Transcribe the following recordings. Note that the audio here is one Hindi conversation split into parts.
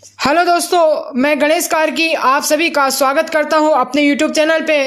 हेलो दोस्तों, मैं गणेश कार्की आप सभी का स्वागत करता हूं अपने YouTube चैनल पे।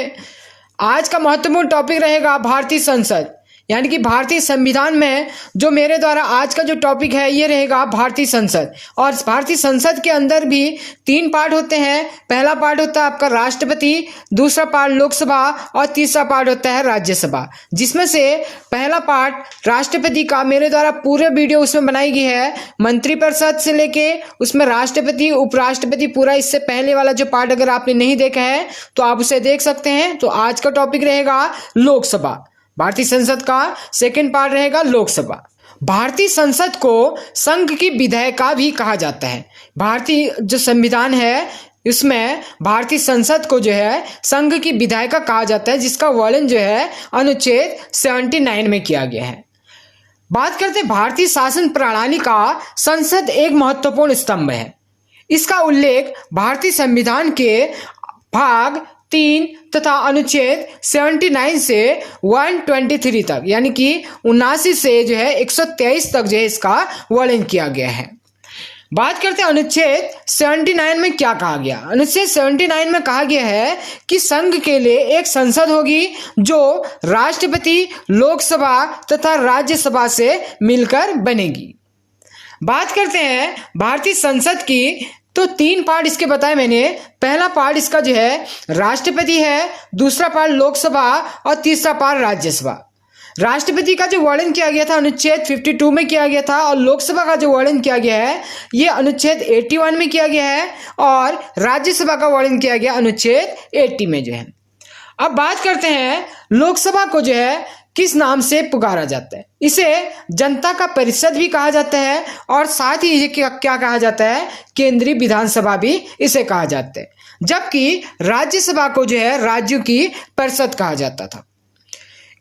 आज का महत्वपूर्ण टॉपिक रहेगा भारतीय संसद, यानी कि भारतीय संविधान में जो मेरे द्वारा आज का जो टॉपिक है ये रहेगा भारतीय संसद। और भारतीय संसद के अंदर भी 3 पार्ट होते हैं। पहला पार्ट होता है आपका राष्ट्रपति, दूसरा पार्ट लोकसभा और तीसरा पार्ट होता है राज्यसभा। जिसमें से पहला पार्ट राष्ट्रपति का मेरे द्वारा पूरे वीडियो उसमें बनाई गई है, मंत्रिपरिषद से लेके उसमें राष्ट्रपति उपराष्ट्रपति पूरा। इससे पहले वाला जो पार्ट अगर आपने नहीं देखा है तो आप उसे देख सकते हैं। तो आज का टॉपिक रहेगा लोकसभा। भारतीय संसद का सेकंड पार्ट रहेगा लोकसभा। भारतीय संसद को संघ की विधायिका भी कहा जाता है। भारतीय जो संविधान है इसमें भारतीय संसद को जो है संघ की विधायिका कहा जाता है, जिसका वर्णन जो है अनुच्छेद 79 में किया गया है। बात करते हैं भारतीय शासन प्रणाली का। संसद एक महत्वपूर्ण स्तंभ है। इसका उल्लेख भारतीय संविधान के भाग 3 तथा अनुच्छेद 79 से 123 तक, यानी कि 79 से जो है 123 तक जो है इसका वर्णन किया गया है। बात करते हैं अनुच्छेद 79 में क्या कहा गया। अनुच्छेद 79 में कहा गया है कि संघ के लिए एक संसद होगी जो राष्ट्रपति, लोकसभा तथा राज्यसभा से मिलकर बनेगी। बात करते हैं भारतीय संसद की, तो 3 पार्ट इसके बताए मैंने। पहला पार्ट इसका जो है राष्ट्रपति है, दूसरा पार्ट लोकसभा और तीसरा पार्ट राज्यसभा। राष्ट्रपति का जो वर्णन किया गया था अनुच्छेद 52 में किया गया था, और लोकसभा का जो वर्णन किया गया है ये अनुच्छेद 81 में किया गया है, और राज्यसभा का वर्णन किया गया अनुच्छेद 80 में जो है। अब बात करते हैं लोकसभा को जो है किस नाम से पुकारा जाता है। इसे जनता का परिषद भी कहा जाता है, और साथ ही इसे क्या कहा जाता है, केंद्रीय विधानसभा भी इसे कहा जाता है। जबकि राज्यसभा को जो है राज्यों की परिषद कहा जाता था।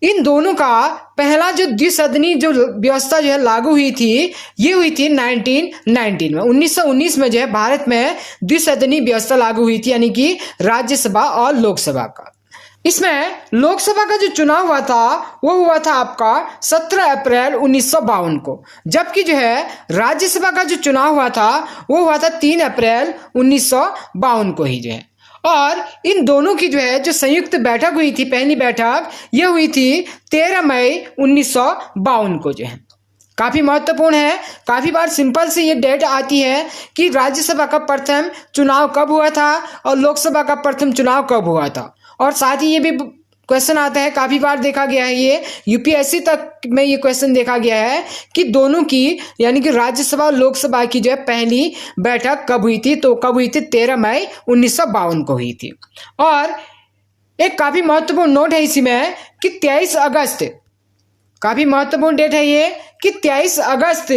इन दोनों का पहला जो द्विसदनीय जो व्यवस्था जो है लागू हुई थी, ये हुई थी 1919 में। 1919 में जो है भारत में द्विसदनीय व्यवस्था लागू हुई थी, यानी कि राज्यसभा और लोकसभा का। इसमें लोकसभा का जो चुनाव हुआ था वो हुआ था आपका 17 अप्रैल 1952 को, जबकि जो है राज्यसभा का जो चुनाव हुआ था वो हुआ था 3 अप्रैल 1952 को ही जो है। और इन दोनों की जो है जो संयुक्त बैठक हुई थी, पहली बैठक ये हुई थी 13 मई 1952 को जो है। काफी महत्वपूर्ण है। काफी बार सिंपल से ये डेट आती है कि राज्यसभा का प्रथम चुनाव कब हुआ था और लोकसभा का प्रथम चुनाव कब हुआ था। और साथ ही ये भी क्वेश्चन आता है, काफी बार देखा गया है, ये यूपीएससी तक में ये क्वेश्चन देखा गया है कि दोनों की यानी कि राज्यसभा और लोकसभा की जो है पहली बैठक कब हुई थी। तो कब हुई थी, 13 मई 1952 को हुई थी। और एक काफी महत्वपूर्ण नोट है इसी में कि 23 अगस्त, काफी महत्वपूर्ण डेट है ये कि 23 अगस्त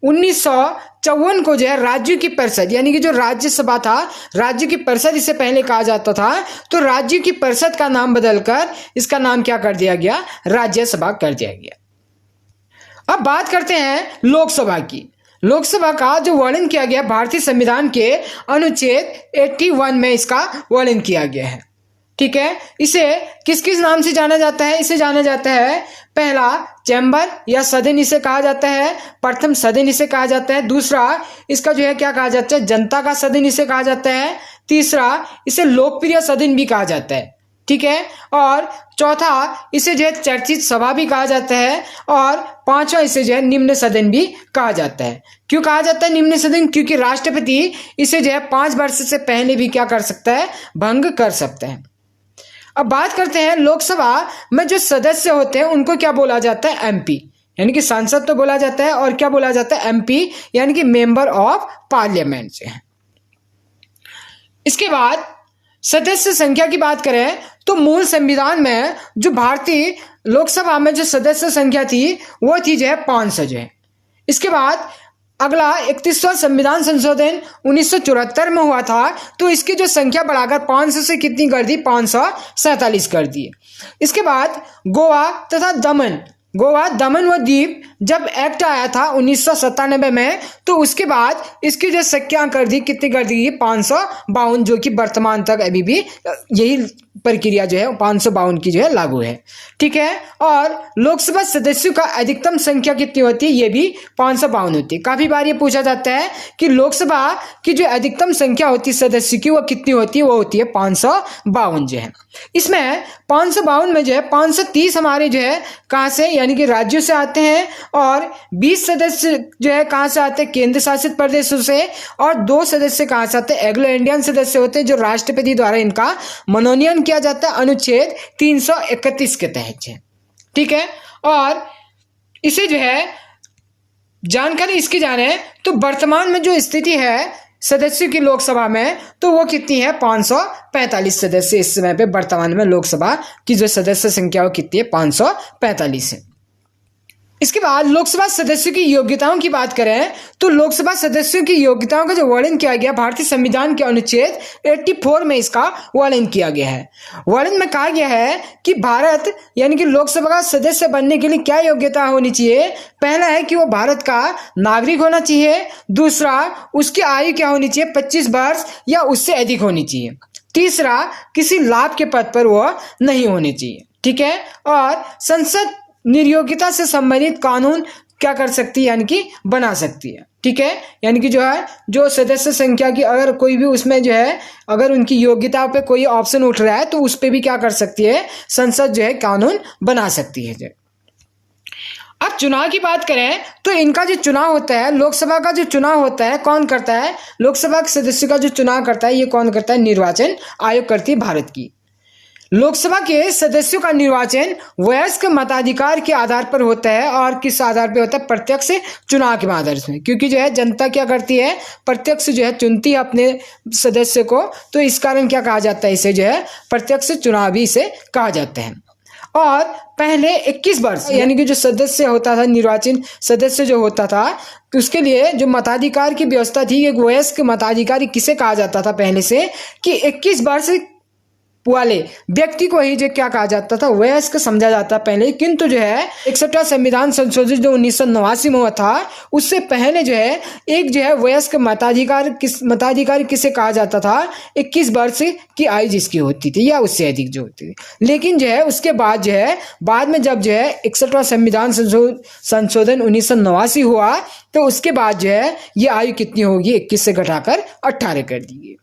1954 को जो है राज्यों की परिषद, यानी कि जो राज्यसभा था राज्यों की परिषद इसे पहले कहा जाता था, तो राज्यों की परिषद का नाम बदलकर इसका नाम क्या कर दिया गया, राज्यसभा कर दिया गया। अब बात करते हैं लोकसभा की। लोकसभा का जो वर्णन किया गया भारतीय संविधान के अनुच्छेद 81 में इसका वर्णन किया गया है। ठीक है, इसे किस किस नाम से जाना जाता है। इसे जाना जाता है, पहला चैम्बर या सदन इसे कहा जाता है, प्रथम सदन इसे कहा जाता है, दूसरा इसका जो है क्या कहा जाता है, जनता का सदन इसे कहा जाता है, तीसरा इसे लोकप्रिय सदन भी कहा जाता है। ठीक है, और चौथा इसे जो है चर्चित सभा भी कहा जाता है, और पांचवा इसे जो है निम्न सदन भी कहा जाता है। क्यों कहा जाता है निम्न सदन, क्योंकि राष्ट्रपति इसे जो है 5 वर्ष से पहले भी क्या कर सकता है, भंग कर सकता है। अब बात करते हैं लोकसभा में जो सदस्य होते हैं उनको क्या बोला जाता है, एमपी, यानी कि सांसद तो बोला जाता है, और क्या बोला जाता है, एमपी, यानी कि मेंबर ऑफ पार्लियामेंट से है। इसके बाद सदस्य संख्या की बात करें तो मूल संविधान में जो भारतीय लोकसभा में जो सदस्य संख्या थी वो थी जो है 500 जो है। इसके बाद अगला 31वां संविधान संशोधन 1974 में हुआ था, तो इसकी जो संख्या बढ़ाकर 500 से कितनी कर दी, 547 कर दी। इसके बाद गोवा तथा दमन गोवा दमन व दीप जब एक्ट आया था 1997 में, तो उसके बाद इसकी जो संख्या कर दी, कितनी कर दी, 552, जो कि वर्तमान तक अभी भी यही प्रक्रिया जो है 552 की जो है लागू है। ठीक है। और लोकसभा सदस्यों का अधिकतम संख्या कितनी होती है, ये भी 552 होती है। काफी बार ये पूछा जाता है कि लोकसभा की जो अधिकतम संख्या होती है सदस्य की वो कितनी होती है, वो होती है 552 जो है। इसमें 552 में जो है 530 हमारे जो है कहाँ से, यानी कि राज्यों से आते हैं, और 20 सदस्य जो है कहाँ से आते हैं, केंद्र शासित प्रदेशों से, और 2 सदस्य कहाँ से आते हैं, एंग्लो इंडियन सदस्य होते हैं, जो राष्ट्रपति द्वारा इनका मनोनयन किया जाता है अनुच्छेद 331 के तहत है। ठीक है। और इसे जो है जानकारी इसकी जाने तो वर्तमान में जो स्थिति है सदस्यों की लोकसभा में, तो वो कितनी है, 545 सदस्य इस समय पे वर्तमान में लोकसभा की जो सदस्य संख्या वो कितनी है, 545 है। इसके बाद लोकसभा सदस्यों की योग्यताओं की बात करें तो लोकसभा सदस्यों की योग्यताओं का जो वर्णन किया गया भारतीय संविधान के अनुच्छेद 84 में इसका वर्णन किया गया है। वर्णन में कहा गया है कि भारत यानी कि लोकसभा का सदस्य बनने के लिए क्या योग्यता होनी चाहिए। पहला है कि वो भारत का नागरिक होना चाहिए। दूसरा, उसकी आयु क्या होनी चाहिए, 25 वर्ष या उससे अधिक होनी चाहिए। तीसरा, किसी लाभ के पद पर वो नहीं होनी चाहिए। ठीक है। और संसद निर्योग्यता से संबंधित कानून क्या कर सकती है, यानी कि बना सकती है। ठीक है। यानी कि जो है जो सदस्य संख्या की अगर कोई भी उसमें जो है अगर उनकी योग्यता पे कोई ऑप्शन उठ रहा है तो उस पे भी क्या कर सकती है, संसद जो है कानून बना सकती है। अब चुनाव की बात करें तो इनका जो चुनाव होता है, लोकसभा का जो चुनाव होता है कौन करता है, लोकसभा के सदस्य का जो चुनाव करता है ये कौन करता है, निर्वाचन आयोग करती है भारत की। लोकसभा के सदस्यों का निर्वाचन वयस्क मताधिकार के आधार पर होता है, और किस आधार पर होता है, प्रत्यक्ष चुनाव के आधार से, क्योंकि जो है जनता क्या करती है, प्रत्यक्ष जो है चुनती है अपने सदस्य को, तो इस कारण क्या कहा जाता है, इसे जो है प्रत्यक्ष चुनाव भी इसे कहा जाता है। और पहले 21 वर्ष यानी कि जो सदस्य होता था, निर्वाचन सदस्य जो होता था, तो उसके लिए जो मताधिकार की व्यवस्था थी, ये वयस्क मताधिकारी किसे कहा जाता था पहले से, कि 21 वर्ष वाले व्यक्ति को ही जो क्या कहा जाता था, वयस्क समझा जाता पहले। किंतु जो है 61वां संविधान संशोधित जो 1989 में हुआ था, उससे पहले जो है एक जो है वयस्क मताधिकारी किसे कहा जाता था, 21 वर्ष की आयु जिसकी होती थी या उससे अधिक जो होती थी। लेकिन जो है उसके बाद जो है बाद में जब जो है 61वां संविधान संशोधन 1989 हुआ, तो उसके बाद जो है ये आयु कितनी होगी, 21 से घटाकर 18 कर दी गई।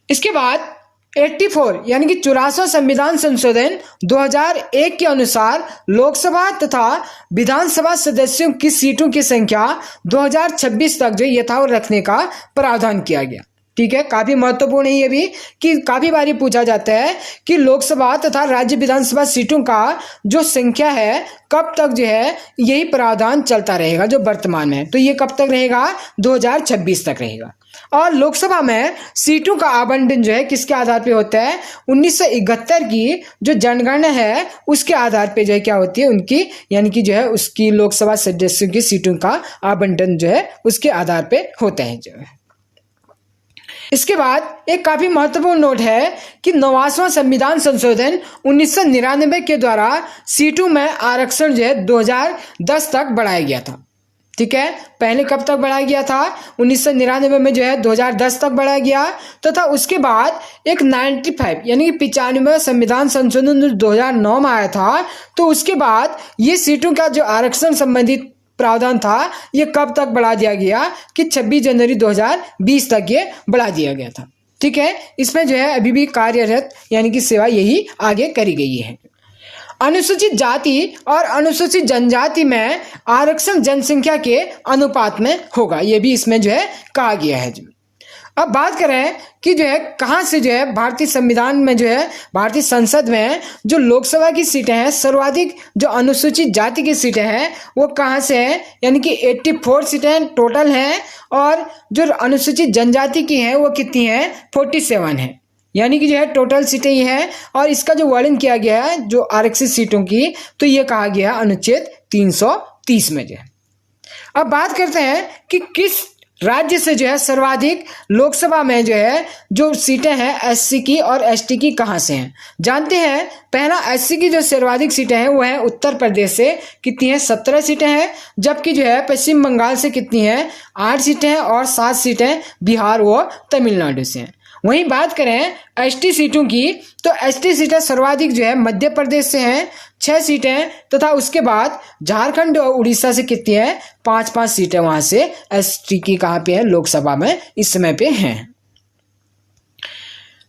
इसके बाद 84 यानी कि 84वां संविधान संशोधन 2001 के अनुसार लोकसभा तथा विधानसभा सदस्यों की सीटों की संख्या 2026 तक जो यथावत रखने का प्रावधान किया गया। ठीक है। काफी महत्वपूर्ण है ये भी, कि काफी बार पूछा जाता है कि लोकसभा तथा राज्य विधानसभा सीटों का जो संख्या है कब तक जो है यही प्रावधान चलता रहेगा जो वर्तमान में है, तो ये कब तक रहेगा, 2026 तक रहेगा। और लोकसभा में सीटों का आवंटन जो है किसके आधार पे होता है, 1971 की जो जनगणना है उसके आधार पे जो है क्या होती है उनकी, यानी कि जो है उसकी लोकसभा सदस्यों की सीटों का आवंटन जो है उसके आधार पे होता है जो है। इसके बाद एक काफी महत्वपूर्ण नोट है कि 89वां संविधान संशोधन 1999 के द्वारा सीटों में आरक्षण जो है 2010 तक बढ़ाया गया था। ठीक है। पहले कब तक बढ़ाया गया था, 1999 में जो है 2010 तक बढ़ाया गया, तथा उसके बाद एक 95 यानी कि 95वां संविधान संशोधन 2009 में आया था, तो उसके बाद ये सीटों का जो आरक्षण संबंधित प्रावधान था ये कब तक बढ़ा दिया गया कि 26 जनवरी 2020 तक ये बढ़ा दिया गया था। ठीक है। इसमें जो है अभी भी कार्यरत यानी कि सेवा यही आगे करी गई है। अनुसूचित जाति और अनुसूचित जनजाति में आरक्षण जनसंख्या के अनुपात में होगा, ये भी इसमें जो है कहा गया है। अब बात करें कि जो है कहाँ से जो है भारतीय संविधान में जो है भारतीय संसद में जो लोकसभा की सीटें हैं, सर्वाधिक जो अनुसूचित जाति की सीटें हैं वो कहाँ से हैं, यानी कि 84 सीटें टोटल हैं, और जो अनुसूचित जनजाति की हैं वो कितनी हैं, 47 है, यानी कि जो है टोटल सीटें ये हैं। और इसका जो वर्णन किया गया है जो आरक्षित सीटों की, तो ये कहा गया अनुच्छेद 330 में जो है। अब बात करते हैं कि किस राज्य से जो है सर्वाधिक लोकसभा में जो है जो सीटें हैं एससी की और एसटी की कहाँ से हैं जानते हैं। पहला एससी की जो सर्वाधिक सीटें हैं वो है उत्तर प्रदेश से, कितनी है 17 सीटें हैं। जबकि जो है पश्चिम बंगाल से कितनी है 8 सीटें हैं और 7 सीटें बिहार व तमिलनाडु से हैं। वहीं बात करें एसटी सीटों की तो एसटी सीटें सर्वाधिक जो है मध्य प्रदेश से हैं 6 सीटें, तथा उसके बाद झारखंड और उड़ीसा से कितनी है 5-5 सीटें वहां से एसटी की कहाँ पे है लोकसभा में इस समय पे हैं।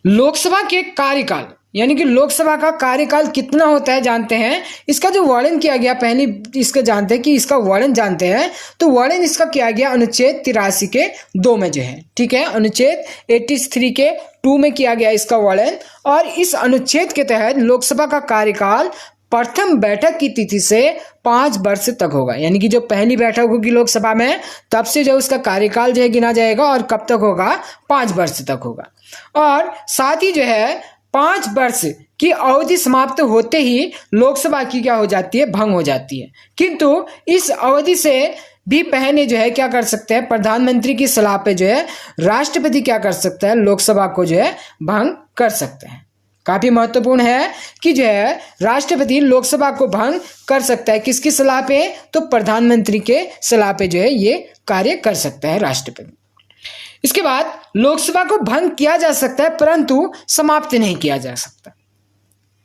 लोकसभा के कार्यकाल यानी कि लोकसभा का कार्यकाल कितना होता है जानते हैं। इसका जो वर्णन किया गया पहले इसका जानते हैं कि इसका वर्णन जानते हैं तो वर्णन इसका किया गया अनुच्छेद 83 के 2 में जो है, ठीक है, अनुच्छेद 83 के 2 में किया गया इसका वर्णन। और इस अनुच्छेद के तहत लोकसभा का कार्यकाल प्रथम बैठक की तिथि से 5 वर्ष तक होगा, यानी कि जो पहली बैठक होगी लोकसभा में तब से जो उसका कार्यकाल जो है गिना जाएगा और कब तक होगा 5 वर्ष तक होगा। और साथ ही जो है 5 वर्ष की अवधि समाप्त होते ही लोकसभा की क्या हो जाती है भंग हो जाती है। किंतु इस अवधि से भी पहले जो है क्या कर सकते हैं प्रधानमंत्री की सलाह पे जो है राष्ट्रपति क्या कर सकता है लोकसभा को जो है भंग कर सकते हैं। काफी महत्वपूर्ण है कि जो है राष्ट्रपति लोकसभा को भंग कर सकता है किसकी सलाह पे तो प्रधानमंत्री के सलाह पे जो है ये कार्य कर सकता है राष्ट्रपति। इसके बाद लोकसभा को भंग किया जा सकता है परंतु समाप्त नहीं किया जा सकता।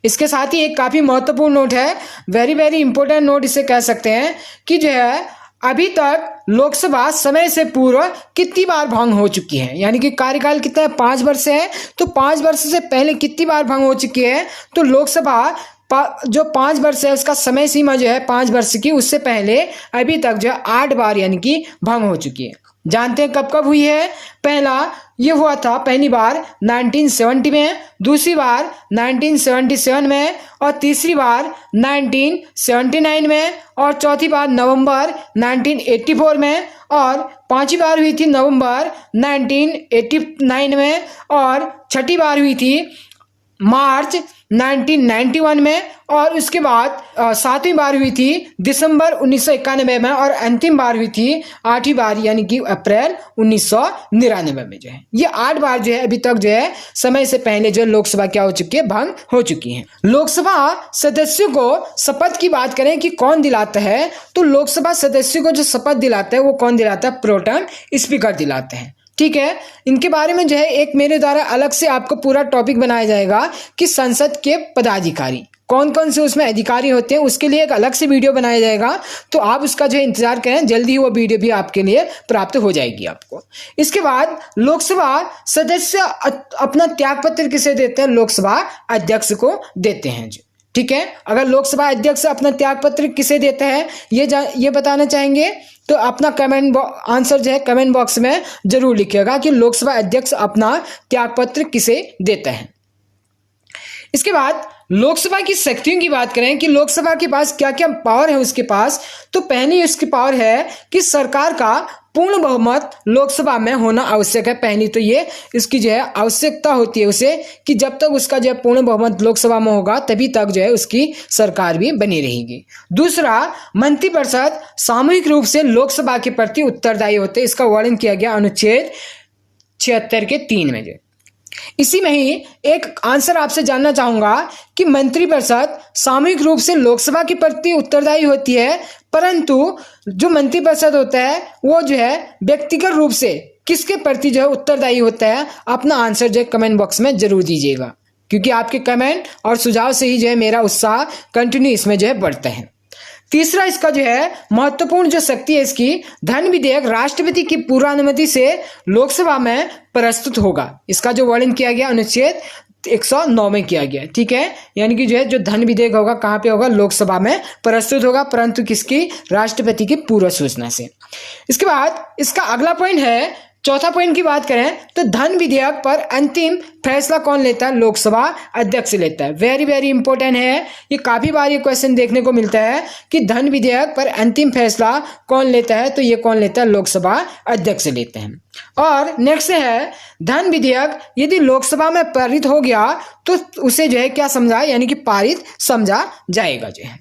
इसके साथ ही एक काफी महत्वपूर्ण नोट है, वेरी वेरी इंपॉर्टेंट नोट इसे कह सकते हैं कि जो है अभी तक लोकसभा समय से पूर्व कितनी बार भंग हो चुकी है, यानी कि कार्यकाल कितना है 5 वर्ष है तो 5 वर्ष से पहले कितनी बार भंग हो चुकी है तो लोकसभा जो 5 वर्ष है उसका समय सीमा जो है 5 वर्ष की उससे पहले अभी तक जो है 8 बार यानी कि भंग हो चुकी है। जानते हैं कब कब हुई है। पहला ये हुआ था पहली बार 1970 में, दूसरी बार 1977 में और तीसरी बार 1979 में और चौथी बार नवंबर 1984 में और पांचवी बार हुई थी नवंबर 1989 में और छठी बार हुई थी मार्च 1991 में और उसके बाद 7वीं बार हुई थी दिसंबर 1991 में और अंतिम बार हुई थी 8वीं बार यानी कि अप्रैल 1999 में। जो है ये 8 बार जो है अभी तक जो है समय से पहले जो लोकसभा क्या हो चुकी है भंग हो चुकी है। लोकसभा सदस्यों को शपथ की बात करें कि कौन दिलाता है तो लोकसभा सदस्यों को जो शपथ दिलाता है वो कौन दिलाता है प्रोटेम स्पीकर दिलाते हैं, ठीक है। इनके बारे में जो है एक मेरे द्वारा अलग से आपको पूरा टॉपिक बनाया जाएगा कि संसद के पदाधिकारी कौन कौन से उसमें अधिकारी होते हैं, उसके लिए एक अलग से वीडियो बनाया जाएगा तो आप उसका जो है इंतजार करें, जल्दी ही वो वीडियो भी आपके लिए प्राप्त हो जाएगी आपको। इसके बाद लोकसभा सदस्य अपना त्यागपत्र किसे देते हैं लोकसभा अध्यक्ष को देते हैं जी, ठीक है। अगर लोकसभा अध्यक्ष अपना त्यागपत्र किसे देते हैं ये बताना चाहेंगे तो अपना कमेंट आंसर जो है कमेंट बॉक्स में जरूर लिखिएगा कि लोकसभा अध्यक्ष अपना त्यागपत्र किसे देता है। इसके बाद लोकसभा की शक्तियों की बात करें कि लोकसभा के पास क्या क्या पावर है उसके पास, तो पहली उसकी पावर है कि सरकार का पूर्ण बहुमत लोकसभा में होना आवश्यक है। पहली तो ये इसकी जो है आवश्यकता होती है उसे कि जब तक उसका जो है पूर्ण बहुमत लोकसभा में होगा तभी तक जो है उसकी सरकार भी बनी रहेगी। दूसरा, मंत्रिपरिषद सामूहिक रूप से लोकसभा के प्रति उत्तरदायी होते हैं, इसका वर्णन किया गया अनुच्छेद 76 के 3 में। इसी में ही एक आंसर आपसे जानना चाहूंगा कि मंत्रिपरिषद सामूहिक रूप से लोकसभा के प्रति उत्तरदायी होती है परंतु जो मंत्रिपरिषद होता है वो जो है व्यक्तिगत रूप से किसके प्रति जो है उत्तरदायी होता है। अपना आंसर जो है कमेंट बॉक्स में जरूर दीजिएगा क्योंकि आपके कमेंट और सुझाव से ही जो है मेरा उत्साह कंटिन्यू इसमें जो है बढ़ता है। तीसरा इसका जो है महत्वपूर्ण जो शक्ति है इसकी धन विधेयक राष्ट्रपति की पूर्वानुमति से लोकसभा में प्रस्तुत होगा। इसका जो वर्णन किया गया अनुच्छेद 109 में किया गया, ठीक है। यानी कि जो है जो धन विधेयक होगा कहाँ पे होगा लोकसभा में प्रस्तुत होगा परंतु किसकी राष्ट्रपति की पूर्व सूचना से। इसके बाद इसका अगला पॉइंट है चौथा पॉइंट की बात करें तो धन विधेयक पर अंतिम फैसला कौन लेता है लोकसभा अध्यक्ष लेता है। वेरी वेरी इंपॉर्टेंट है, ये काफी बार ये क्वेश्चन देखने को मिलता है कि धन विधेयक पर अंतिम फैसला कौन लेता है तो ये कौन लेता है लोकसभा अध्यक्ष लेते हैं। और नेक्स्ट है धन विधेयक यदि लोकसभा में पारित हो गया तो उसे जो है क्या समझा यानी कि पारित समझा जाएगा जो है।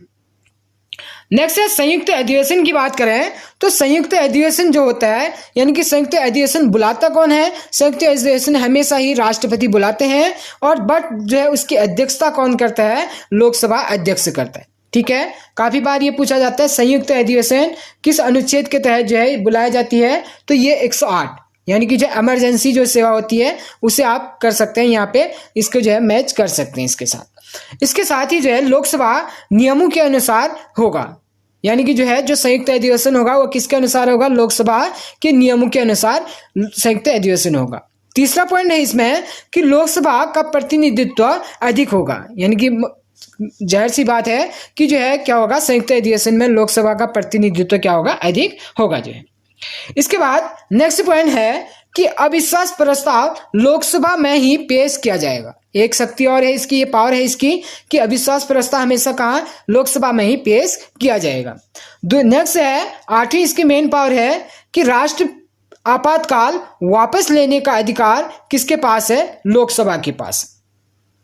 नेक्स्ट है संयुक्त अधिवेशन की बात करें तो संयुक्त अधिवेशन जो होता है यानी कि संयुक्त अधिवेशन बुलाता कौन है? संयुक्त अधिवेशन हमेशा ही राष्ट्रपति बुलाते हैं और बट जो है उसकी अध्यक्षता कौन करता है? लोकसभा अध्यक्ष करता है। ठीक है, काफी बार ये पूछा जाता है संयुक्त अधिवेशन किस अनुच्छेद के तहत जो है बुलाई जाती है? तो ये 108 यानी कि जो इमरजेंसी जो सेवा होती है उसे आप कर सकते हैं, यहाँ पे इसको जो है मैच कर सकते हैं इसके साथ। इसके साथ ही जो है लोकसभा नियमों के अनुसार होगा, यानी कि जो है जो संयुक्त अधिवेशन होगा वो किसके अनुसार होगा? लोकसभा के नियमों के अनुसार संयुक्त अधिवेशन होगा। तीसरा पॉइंट है इसमें कि लोकसभा का प्रतिनिधित्व अधिक होगा, यानी कि जाहिर सी बात है कि जो है क्या होगा? संयुक्त अधिवेशन में लोकसभा का प्रतिनिधित्व क्या होगा? अधिक होगा जो है। इसके बाद नेक्स्ट पॉइंट है कि अविश्वास प्रस्ताव लोकसभा में ही पेश किया जाएगा। एक शक्ति और है इसकी, ये पावर है इसकी कि अविश्वास प्रस्ताव हमेशा कहाँ? लोकसभा में ही पेश किया जाएगा। नेक्स्ट है 8वीं इसकी मेन पावर है कि राष्ट्र आपातकाल वापस लेने का अधिकार किसके पास है? लोकसभा के पास।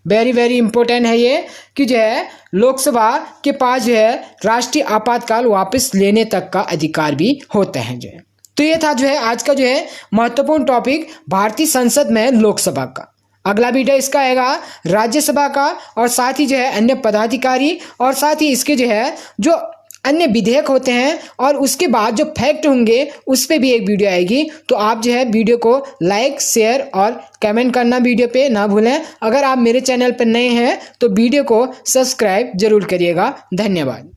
वेरी वेरी इंपॉर्टेंट है ये कि जो है लोकसभा के पास जो है राष्ट्रीय आपातकाल वापस लेने तक का अधिकार भी होता है जो है। तो ये था जो है आज का जो है महत्वपूर्ण टॉपिक भारतीय संसद में लोकसभा का। अगला वीडियो इसका आएगा राज्यसभा का और साथ ही जो है अन्य पदाधिकारी और साथ ही इसके जो है जो अन्य विधेयक होते हैं और उसके बाद जो फैक्ट होंगे उस पर भी एक वीडियो आएगी। तो आप जो है वीडियो को लाइक शेयर और कमेंट करना वीडियो पे ना भूलें। अगर आप मेरे चैनल पर नए हैं तो वीडियो को सब्सक्राइब जरूर करिएगा। धन्यवाद।